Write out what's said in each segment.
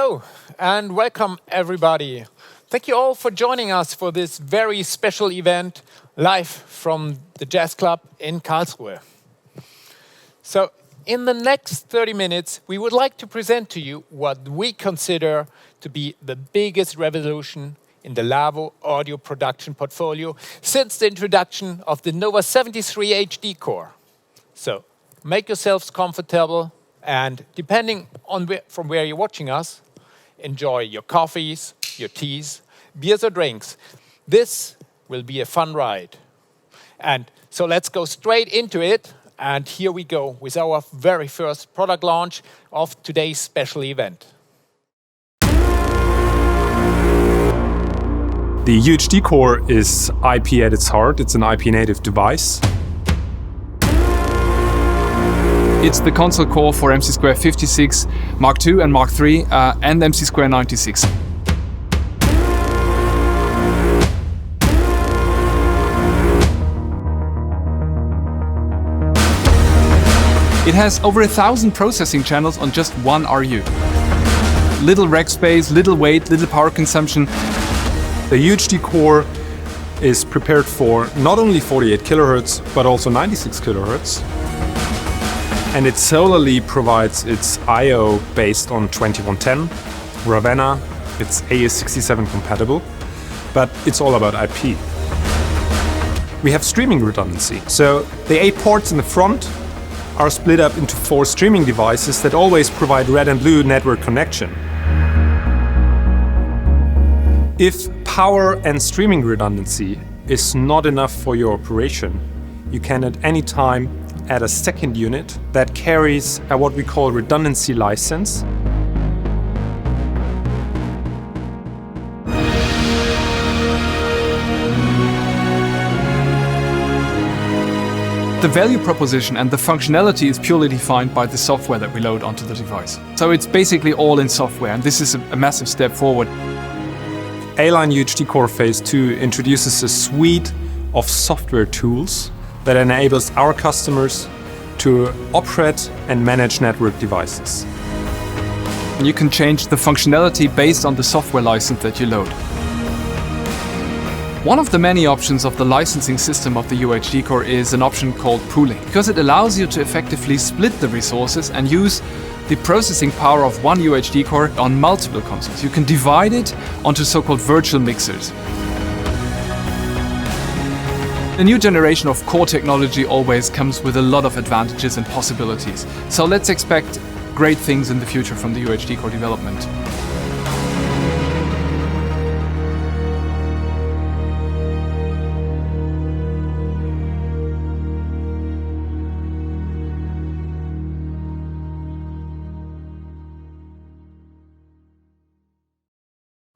Hello and welcome everybody. Thank you all for joining us for this very special event live from the Jazz Club in Karlsruhe. So in the next 30 minutes, we would like to present to you what we consider to be the biggest revolution in the Lawo audio production portfolio since the introduction of the Nova 73 HD core. So make yourselves comfortable and depending on from where you're watching us, enjoy your coffees, your teas, beers or drinks. This will be a fun ride. And so let's go straight into it. And here we go with our very first product launch of today's special event. The UHD core is IP at its heart. It's an IP native device. It's the console core for mc²-56 Mark II and Mark III and mc²-96. It has over 1,000 processing channels on just one RU. Little rack space, little weight, little power consumption. The UHD core is prepared for not only 48 kilohertz, but also 96 kilohertz. And it solely provides its I/O based on 2110, Ravenna, it's AES67 compatible, but it's all about IP. We have streaming redundancy, so the 8 ports in the front are split up into 4 streaming devices that always provide red and blue network connection. If power and streaming redundancy is not enough for your operation, you can at any time add a second unit that carries a what we call redundancy license. The value proposition and the functionality is purely defined by the software that we load onto the device. So it's basically all in software, and this is a massive step forward. A-Line UHD Core Phase 2 introduces a suite of software tools that enables our customers to operate and manage network devices. You can change the functionality based on the software license that you load. One of the many options of the licensing system of the UHD core is an option called pooling, because it allows you to effectively split the resources and use the processing power of one UHD core on multiple consoles. You can divide it onto so-called virtual mixers. The new generation of core technology always comes with a lot of advantages and possibilities. So let's expect great things in the future from the UHD core development.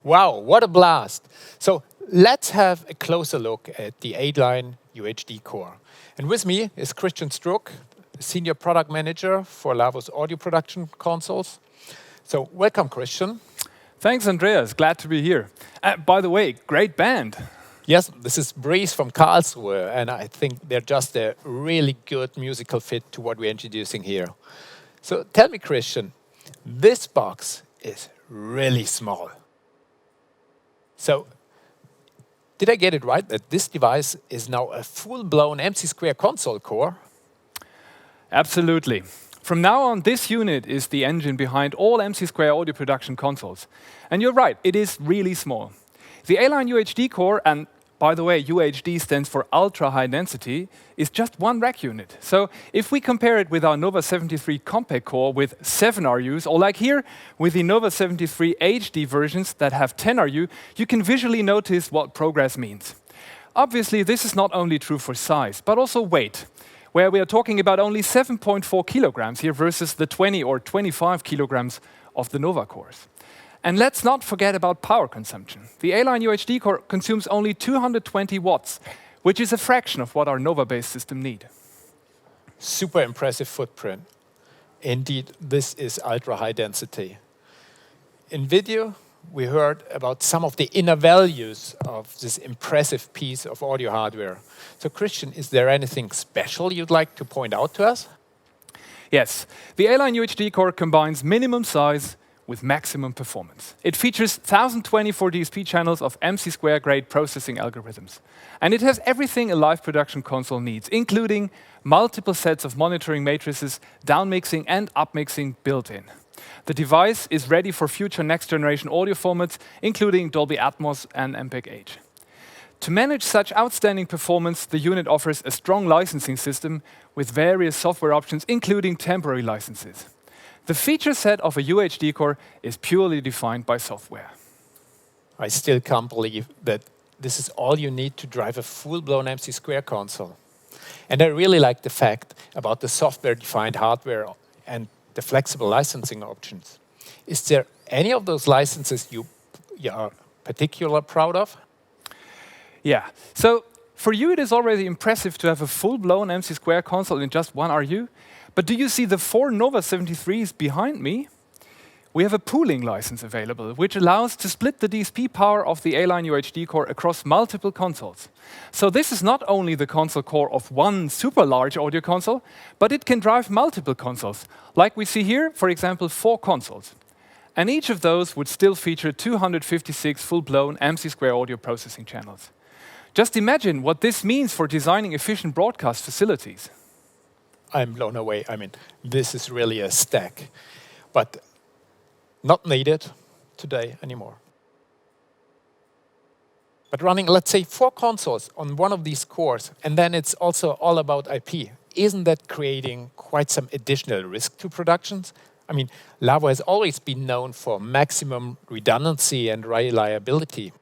Wow, what a blast. So let's have a closer look at the A-Line UHD core. And with me is Christian Struck, Senior Product Manager for Lawo's audio production consoles. So welcome, Christian. Thanks, Andreas. Glad to be here. By the way, great band. Yes, this is Breeze from Karlsruhe, and I think they're just a really good musical fit to what we're introducing here. So tell me, Christian, this box is really small. So, did I get it right that this device is now a full-blown MC² console core? Absolutely. From now on, this unit is the engine behind all MC² audio production consoles. And you're right, it is really small. The A-Line UHD core, and by the way, UHD stands for ultra high density, is just one rack unit. So if we compare it with our Nova 73 compact core with 7 RUs, or like here with the Nova 73 HD versions that have 10 RU, you can visually notice what progress means. Obviously, this is not only true for size, but also weight, where we are talking about only 7.4 kilograms here versus the 20 or 25 kilograms of the Nova cores. And let's not forget about power consumption. The A-Line UHD core consumes only 220 watts, which is a fraction of what our Nova-based system need. Super impressive footprint. Indeed, this is ultra high density. In video, we heard about some of the inner values of this impressive piece of audio hardware. So Christian, is there anything special you'd like to point out to us? Yes, the A-Line UHD core combines minimum size with maximum performance. It features 1024 DSP channels of MC² grade processing algorithms. And it has everything a live production console needs, including multiple sets of monitoring matrices, downmixing and upmixing built in. The device is ready for future next-generation audio formats, including Dolby Atmos and MPEG-8. To manage such outstanding performance, the unit offers a strong licensing system with various software options, including temporary licenses. The feature set of a UHD core is purely defined by software. I still can't believe that this is all you need to drive a full-blown MC² console. And I really like the fact about the software-defined hardware and the flexible licensing options. Is there any of those licenses you are particularly proud of? Yeah, so for you it is already impressive to have a full-blown MC² console in just one RU. But do you see the 4 Nova 73s behind me? We have a pooling license available, which allows to split the DSP power of the A-line UHD core across multiple consoles. So this is not only the console core of one super large audio console, but it can drive multiple consoles, like we see here, for example, 4 consoles. And each of those would still feature 256 full-blown MC² audio processing channels. Just imagine what this means for designing efficient broadcast facilities. I'm blown away. I mean, this is really a stack, but not needed today anymore. But running, let's say, 4 consoles on one of these cores, and then it's also all about IP, isn't that creating quite some additional risk to productions? I mean, Lawo has always been known for maximum redundancy and reliability.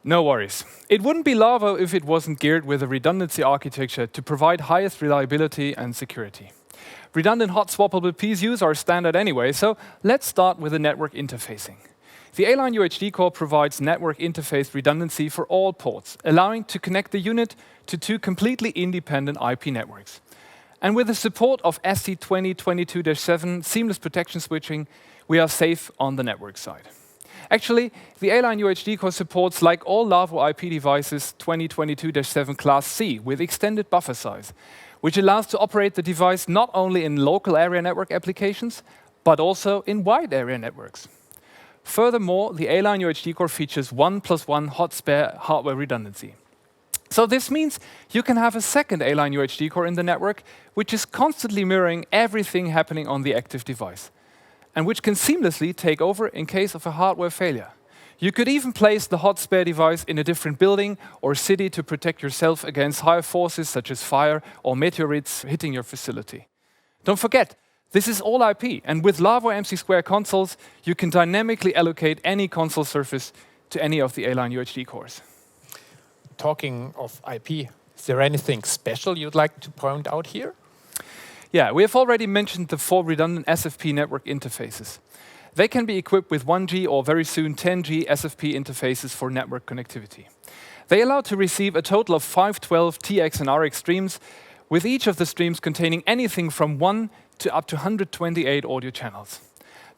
No worries. It wouldn't be Lawo if it wasn't geared with a redundancy architecture to provide highest reliability and security. Redundant hot swappable PSUs are standard anyway, so let's start with the network interfacing. The A-line UHD core provides network interface redundancy for all ports, allowing to connect the unit to 2 completely independent IP networks. And with the support of ST2022-7 seamless protection switching, we are safe on the network side. Actually, the A-line UHD core supports, like all Lawo IP devices, 2022-7 Class C with extended buffer size, which allows to operate the device not only in local area network applications, but also in wide area networks. Furthermore, the A-line UHD core features 1+1 hot spare hardware redundancy. So this means you can have a second A-line UHD core in the network, which is constantly mirroring everything happening on the active device, and which can seamlessly take over in case of a hardware failure. You could even place the hot spare device in a different building or city to protect yourself against higher forces such as fire or meteorites hitting your facility. Don't forget, this is all IP, and with Lawo MC² consoles, you can dynamically allocate any console surface to any of the A-line UHD cores. Talking of IP, is there anything special you'd like to point out here? Yeah, we have already mentioned the 4 redundant SFP network interfaces. They can be equipped with 1G or very soon 10G SFP interfaces for network connectivity. They allow to receive a total of 512 TX and RX streams, with each of the streams containing anything from 1 to up to 128 audio channels.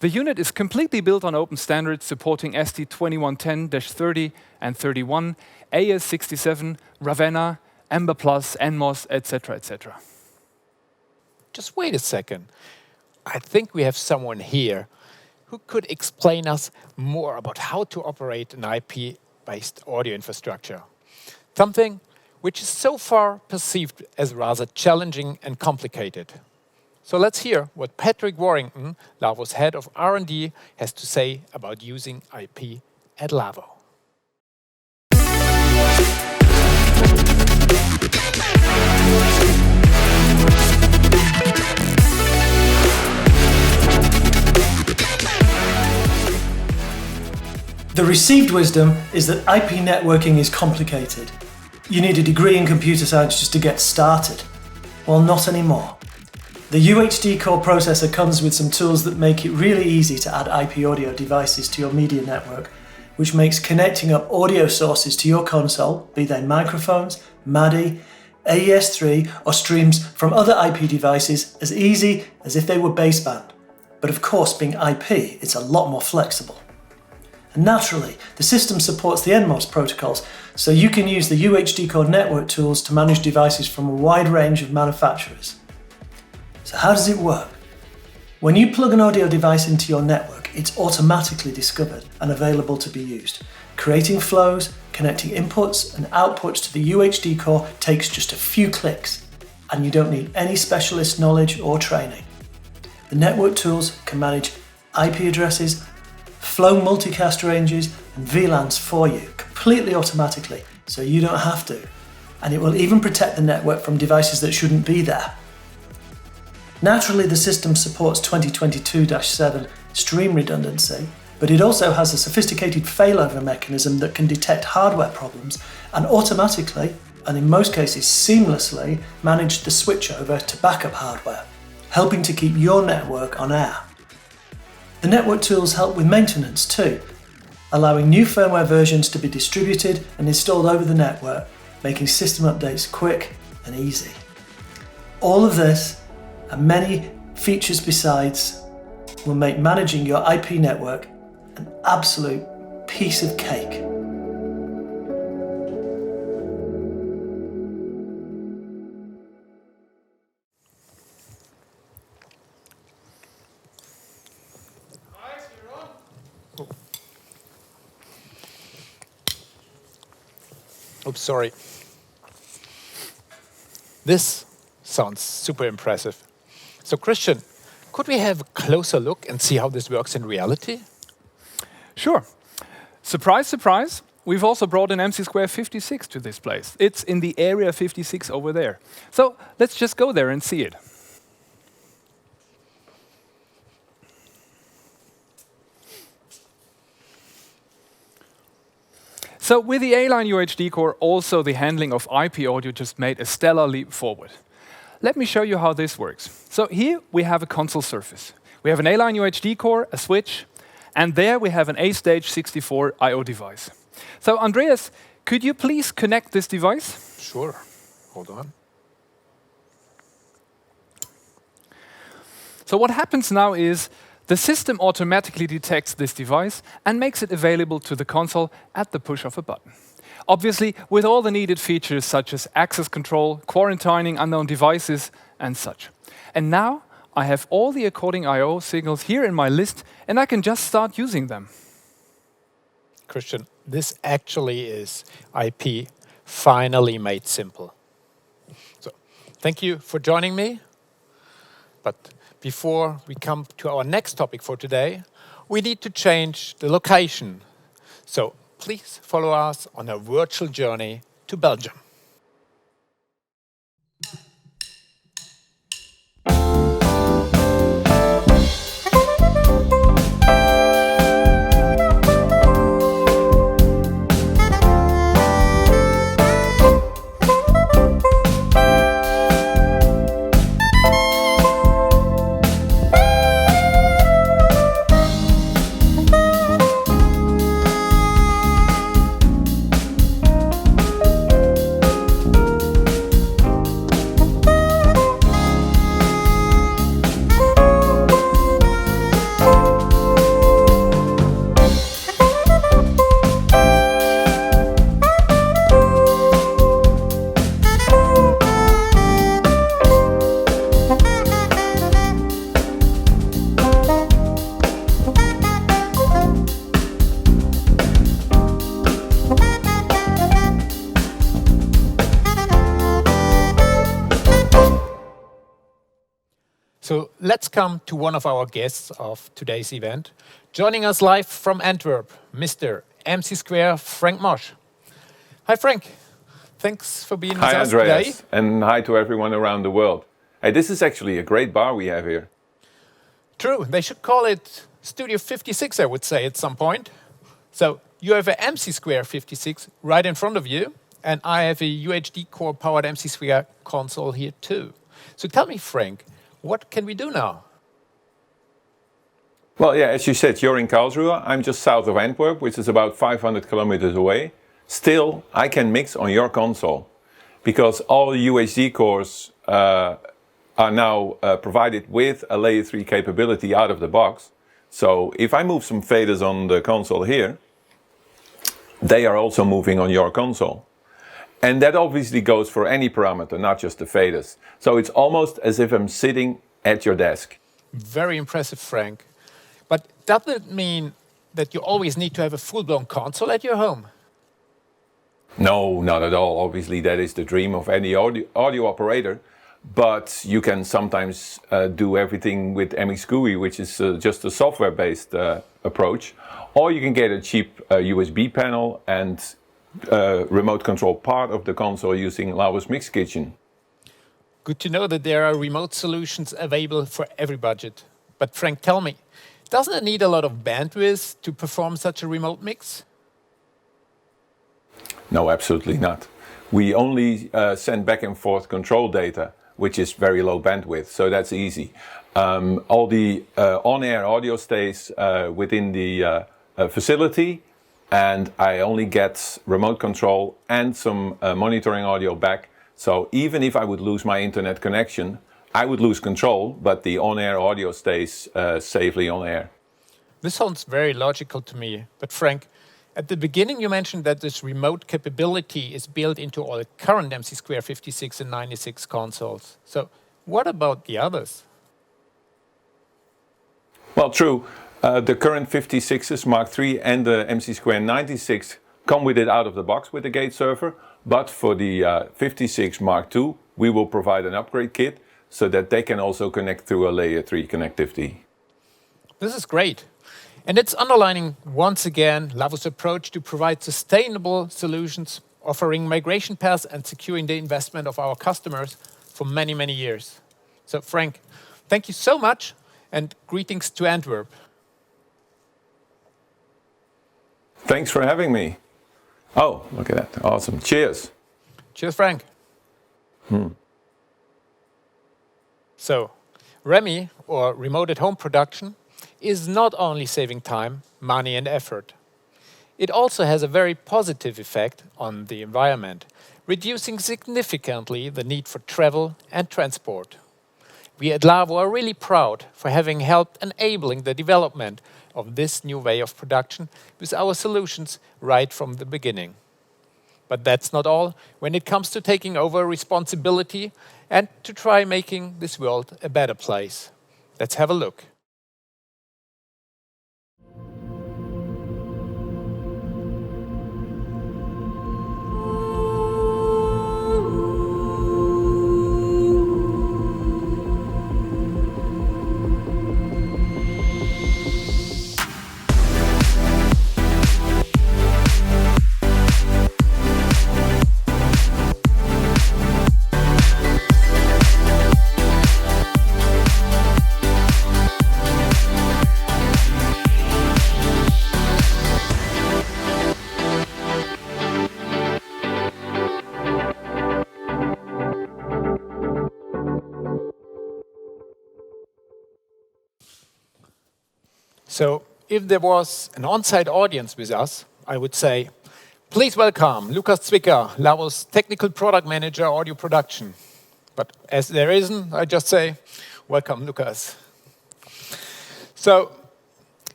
The unit is completely built on open standards supporting ST2110-30 and 31, AS67, Ravenna, Ember Plus, NMOS, etc., etc. Just wait a second. I think we have someone here who could explain us more about how to operate an IP-based audio infrastructure. Something which is so far perceived as rather challenging and complicated. So let's hear what Patrick Warrington, Lawo's head of R&D, has to say about using IP at Lawo. The received wisdom is that IP networking is complicated. You need a degree in computer science just to get started. Well, not anymore. The UHD core processor comes with some tools that make it really easy to add IP audio devices to your media network, which makes connecting up audio sources to your console, be they microphones, MADI, AES-3 or streams from other IP devices, as easy as if they were baseband. But of course, being IP, it's a lot more flexible. And naturally, the system supports the NMOS protocols, so you can use the UHD core network tools to manage devices from a wide range of manufacturers. So how does it work? When you plug an audio device into your network, it's automatically discovered and available to be used. Creating flows, connecting inputs and outputs to the UHD core takes just a few clicks, and you don't need any specialist knowledge or training. The network tools can manage IP addresses, flow multicast ranges and VLANs for you completely automatically, so you don't have to. And it will even protect the network from devices that shouldn't be there. Naturally, the system supports 2022-7 stream redundancy, but it also has a sophisticated failover mechanism that can detect hardware problems and automatically, and in most cases seamlessly, manage the switchover to backup hardware, helping to keep your network on air. The network tools help with maintenance too, allowing new firmware versions to be distributed and installed over the network, making system updates quick and easy. All of this, and many features besides, will make managing your IP network an absolute piece of cake. Oops, sorry. This sounds super impressive. So Christian, could we have a closer look and see how this works in reality? Sure. Surprise, surprise. We've also brought an mc²-56 to this place. It's in the area 56 over there. So let's just go there and see it. So with the A-line UHD core, also the handling of IP audio just made a stellar leap forward. Let me show you how this works. So here we have a console surface. We have an A-line UHD core, a switch, and there we have an A-Stage 64 I/O device. So Andreas, could you please connect this device? Sure. Hold on. So what happens now is the system automatically detects this device and makes it available to the console at the push of a button. Obviously, with all the needed features such as access control, quarantining unknown devices, and such. And now I have all the according I/O signals here in my list, and I can just start using them. Christian, this actually is IP finally made simple. So, thank you for joining me. But before we come to our next topic for today, we need to change the location. So, please follow us on a virtual journey to Belgium. So let's come to one of our guests of today's event. Joining us live from Antwerp, Mr. MC² Frank Mosch. Hi Frank, thanks for being with us today. Hi Andreas, and hi to everyone around the world. Hey, this is actually a great bar we have here. True, they should call it Studio 56, I would say, at some point. So you have an MC²-56 right in front of you, and I have a UHD core powered MC² console here too. So tell me, Frank, what can we do now? Well, yeah, as you said, you're in Karlsruhe. I'm just south of Antwerp, which is about 500 kilometers away. Still, I can mix on your console because all UHD cores are now provided with a layer 3 capability out of the box. So if I move some faders on the console here, they are also moving on your console. And that obviously goes for any parameter, not just the faders. So it's almost as if I'm sitting at your desk. Very impressive, Frank. But does it mean that you always need to have a full-blown console at your home? No, not at all. Obviously, that is the dream of any audio operator. But you can sometimes do everything with mc²-quality, which is just a software-based approach. Or you can get a cheap USB panel and remote control part of the console using Lawo's Mix Kitchen. Good to know that there are remote solutions available for every budget. But Frank, tell me, doesn't it need a lot of bandwidth to perform such a remote mix? No, absolutely not. We only send back and forth control data, which is very low bandwidth, so that's easy. All the on-air audio stays within the facility, and I only get remote control and some monitoring audio back. So even if I would lose my internet connection, I would lose control, but the on-air audio stays safely on air. This sounds very logical to me. But Frank, at the beginning you mentioned that this remote capability is built into all the current mc²-56 and 96 consoles. So what about the others? Well, true. The current 56s Mark III and the mc²-96 come with it out of the box with the gate server. But for the 56 Mark II, we will provide an upgrade kit so that they can also connect through a layer 3 connectivity. This is great. And it's underlining once again Lawo's approach to provide sustainable solutions, offering migration paths and securing the investment of our customers for many, many years. So Frank, thank you so much and greetings to Antwerp. Thanks for having me. Oh, look at that. Awesome. Cheers. Cheers, Frank. So, REMI, or remote at home production, is not only saving time, money and effort. It also has a very positive effect on the environment, reducing significantly the need for travel and transport. We at Lawo are really proud for having helped enabling the development of this new way of production with our solutions right from the beginning. But that's not all when it comes to taking over responsibility and to try making this world a better place. Let's have a look. So if there was an on-site audience with us, I would say, please welcome Lukas Zwicker, Lawo's Technical Product Manager, Audio Production. But as there isn't, I just say, welcome, Lukas. So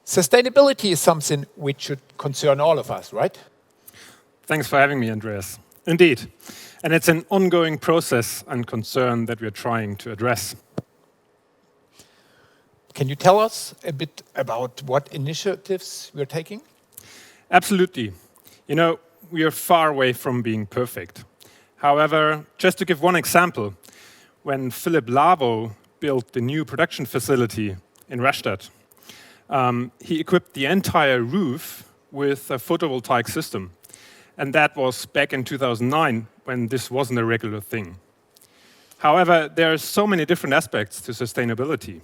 sustainability is something which should concern all of us, right? Thanks for having me, Andreas. Indeed. And it's an ongoing process and concern that we're trying to address. Can you tell us a bit about what initiatives we're taking? Absolutely. You know, we are far away from being perfect. However, just to give one example, when Philipp Lawo built the new production facility in Rastatt, he equipped the entire roof with a photovoltaic system. And that was back in 2009, when this wasn't a regular thing. However, there are so many different aspects to sustainability.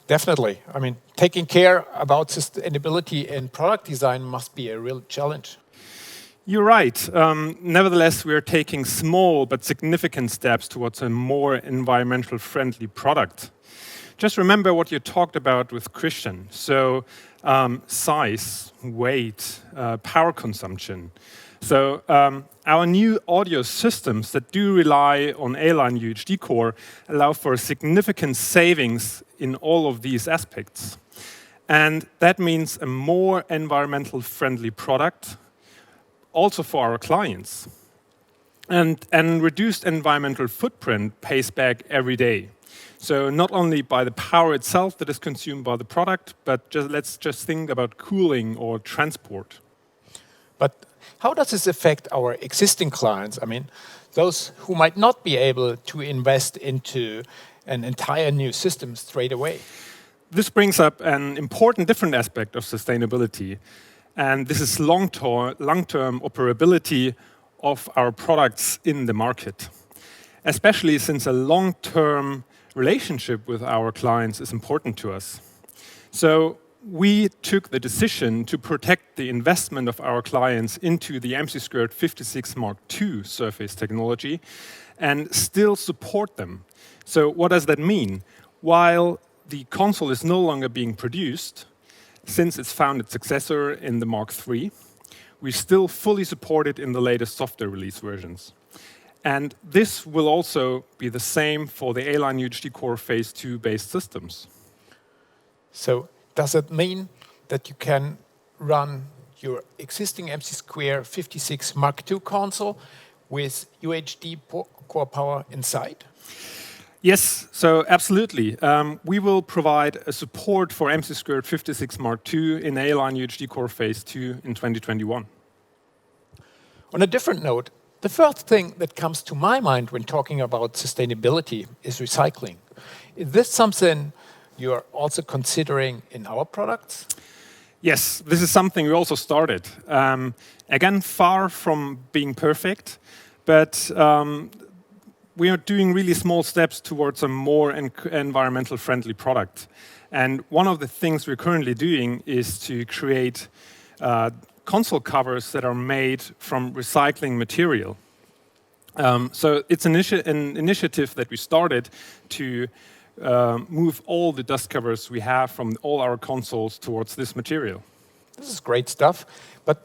Definitely. I mean, taking care about sustainability in product design must be a real challenge. You're right. Nevertheless, we are taking small but significant steps towards a more environmental friendly product. Just remember what you talked about with Christian. So size, weight, power consumption. So our new audio systems that do rely on A-line UHD core allow for significant savings in all of these aspects. And that means a more environmental friendly product, also for our clients. And reduced environmental footprint pays back every day. So not only by the power itself that is consumed by the product, but let's just think about cooling or transport. But how does this affect our existing clients? I mean, those who might not be able to invest into an entire new system straight away. This brings up an important different aspect of sustainability, and this is long-term operability of our products in the market, especially since a long-term relationship with our clients is important to us. So we took the decision to protect the investment of our clients into the mc²-56 Mark II surface technology and still support them. So what does that mean? While the console is no longer being produced, since it's found its successor in the Mark III, we still fully support it in the latest software release versions. And this will also be the same for the A-line UHD Core Phase 2 based systems. So does it mean that you can run your existing mc²-56 Mark II console with UHD core power inside? Yes, so absolutely. We will provide a support for mc²-56 Mark II in A-line UHD Core Phase 2 in 2021. On a different note, the first thing that comes to my mind when talking about sustainability is recycling. Is this something you're also considering in our products? Yes, this is something we also started. Again, far from being perfect, but we are doing really small steps towards a more environmental friendly product. And one of the things we're currently doing is to create console covers that are made from recycling material. So it's an initiative that we started to move all the dust covers we have from all our consoles towards this material. This is great stuff, but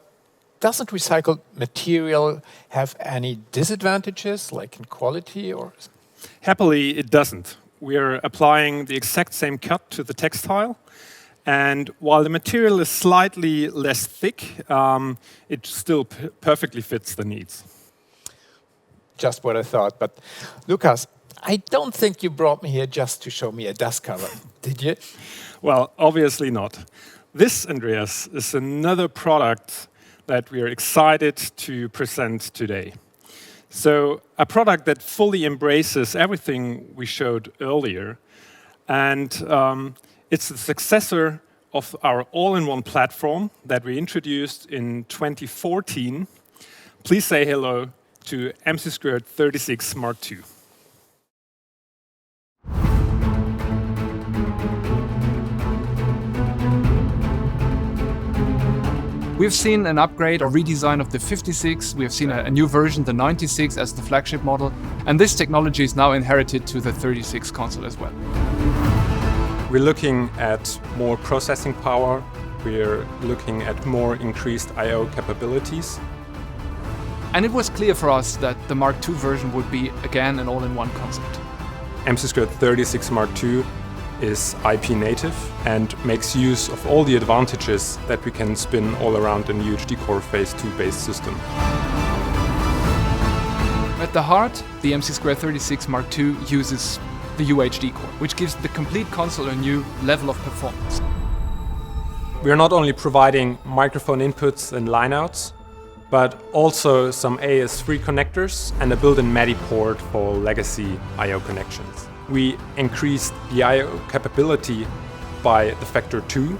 doesn't recycled material have any disadvantages, like in quality or? Happily, it doesn't. We are applying the exact same cut to the textile, and while the material is slightly less thick, it still perfectly fits the needs. Just what I thought, but Lukas, I don't think you brought me here just to show me a dust cover, did you? Well, obviously not. This, Andreas, is another product that we are excited to present today. So, a product that fully embraces everything we showed earlier, and it's the successor of our all-in-one platform that we introduced in 2014. Please say hello to mc²-36 Mark II. We've seen an upgrade or redesign of the 56, we have seen a new version, the 96 as the flagship model, and this technology is now inherited to the 36 console as well. We're looking at more processing power, we're looking at more increased I/O capabilities. And it was clear for us that the Mark II version would be, again, an all-in-one concept. mc²-36 Mark II is IP native and makes use of all the advantages that we can spin all around an UHD Core Phase 2 based system. At the heart, the mc²-36 Mark II uses the UHD core, which gives the complete console a new level of performance. We are not only providing microphone inputs and lineouts, but also some AES-free connectors and a built-in MADI port for legacy I/O connections. We increased the I/O capability by the factor 2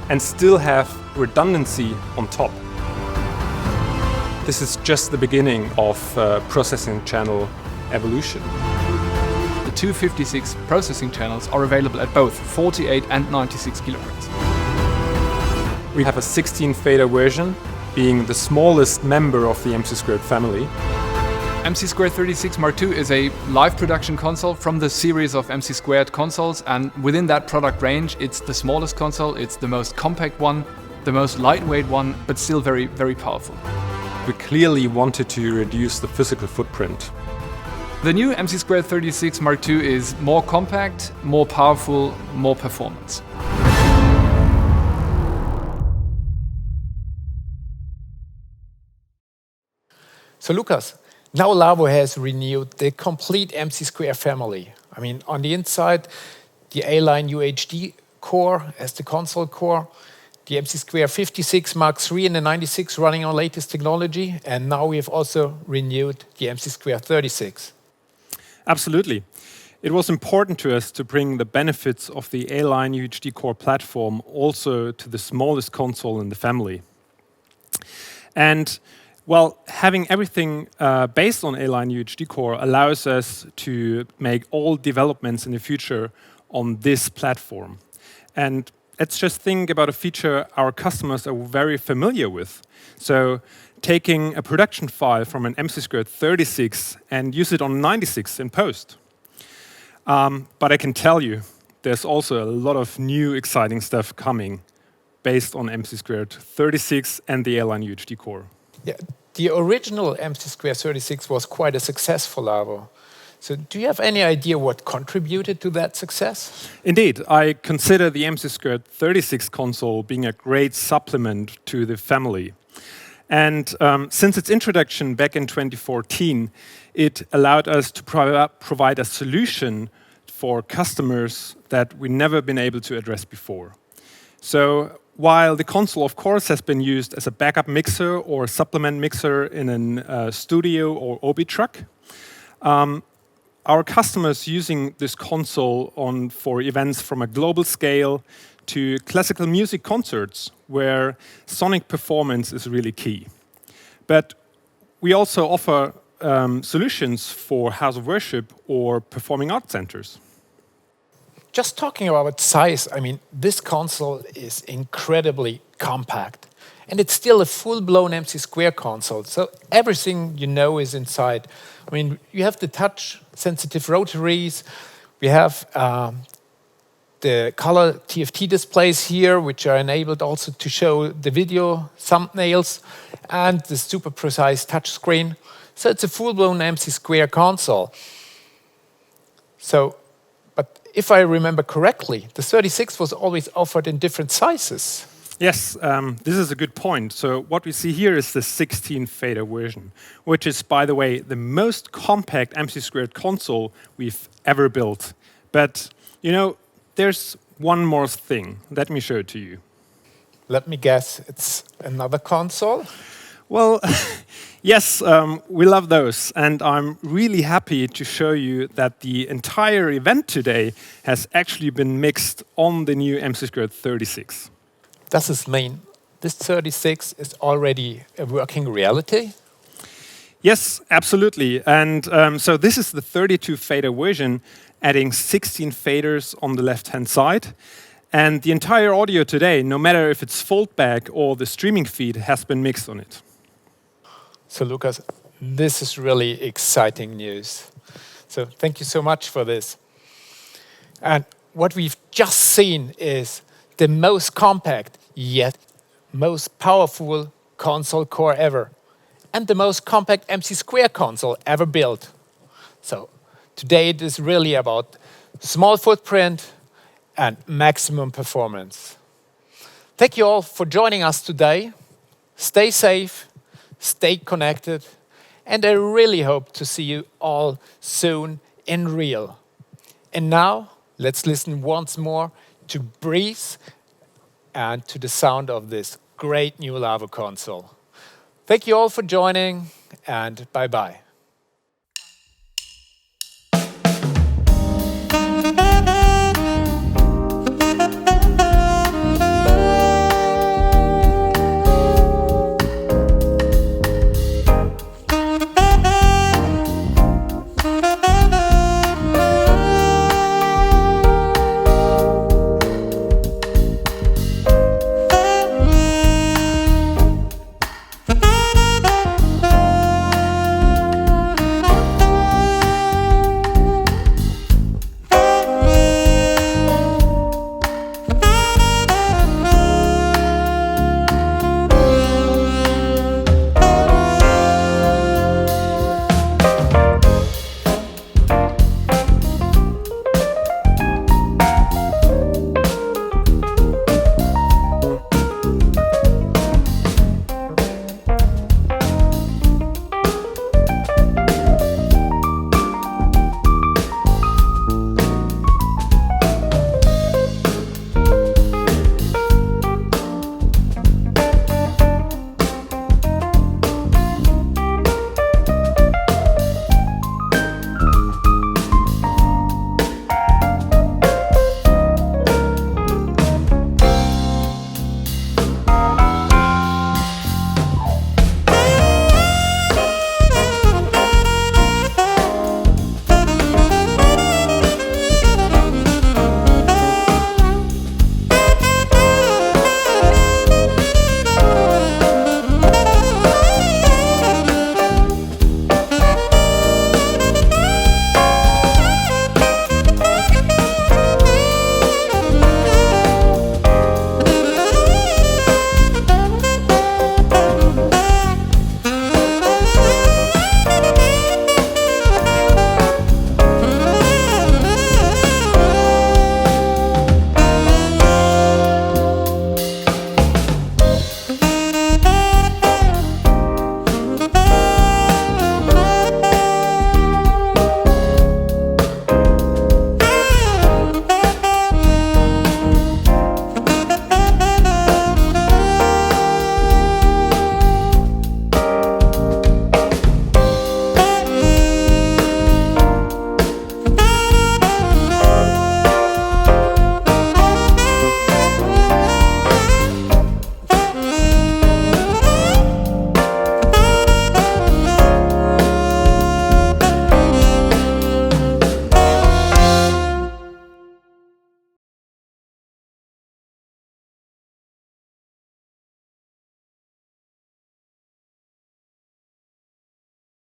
and still have redundancy on top. This is just the beginning of processing channel evolution. The 256 processing channels are available at both 48 and 96 kHz. We have a 16 fader version, being the smallest member of the mc² family. mc²-36 Mark II is a live production console from the series of mc² consoles, and within that product range, it's the smallest console, it's the most compact one, the most lightweight one, but still very, very powerful. We clearly wanted to reduce the physical footprint. The new mc²-36 Mark II is more compact, more powerful, more performance. So Lukas, now Lawo has renewed the complete mc² family. I mean, on the inside, the A-line UHD core as the console core, the mc²-56 Mark III and the 96 running on latest technology, and now we have also renewed the mc²-36. Absolutely. It was important to us to bring the benefits of the A-line UHD core platform also to the smallest console in the family. And well, having everything based on A-line UHD core allows us to make all developments in the future on this platform. And let's just think about a feature our customers are very familiar with. So taking a production file from an mc²-36 and use it on 96 in post. But I can tell you, there's also a lot of new exciting stuff coming based on mc²-36 and the A-line UHD core. Yeah, the original mc²-36 was quite a successful Lawo. So do you have any idea what contributed to that success? Indeed, I consider the mc²-36 console being a great supplement to the family. And since its introduction back in 2014, it allowed us to provide a solution for customers that we've never been able to address before. So while the console, of course, has been used as a backup mixer or supplement mixer in a studio or Obi truck, our customers using this console for events from a global scale to classical music concerts where sonic performance is really key. But we also offer solutions for house of worship or performing arts centers. Just talking about size, I mean, this console is incredibly compact. And it's still a full-blown MC² console, so everything you know is inside. I mean, you have the touch-sensitive rotaries, we have the color TFT displays here, which are enabled also to show the video thumbnails, and the super precise touchscreen. So it's a full-blown MC² console. So, but if I remember correctly, the 36 was always offered in different sizes. Yes, this is a good point. So what we see here is the 16 fader version, which is, by the way, the most compact MC² console we've ever built. But, you know, there's one more thing. Let me show it to you. Let me guess, it's another console? Well, yes, we love those. And I'm really happy to show you that the entire event today has actually been mixed on the new mc²-36. Does this mean this 36 is already a working reality? Yes, absolutely. And so this is the 32 fader version, adding 16 faders on the left-hand side. And the entire audio today, no matter if it's foldback or the streaming feed, has been mixed on it. So Lucas, this is really exciting news. So thank you so much for this. And what we've just seen is the most compact, yet most powerful console core ever, and the most compact MC² console ever built. So today it is really about small footprint and maximum performance. Thank you all for joining us today. Stay safe, stay connected, and I really hope to see you all soon in real. And now let's listen once more to Breeze and to the sound of this great new Lawo console. Thank you all for joining, and bye-bye.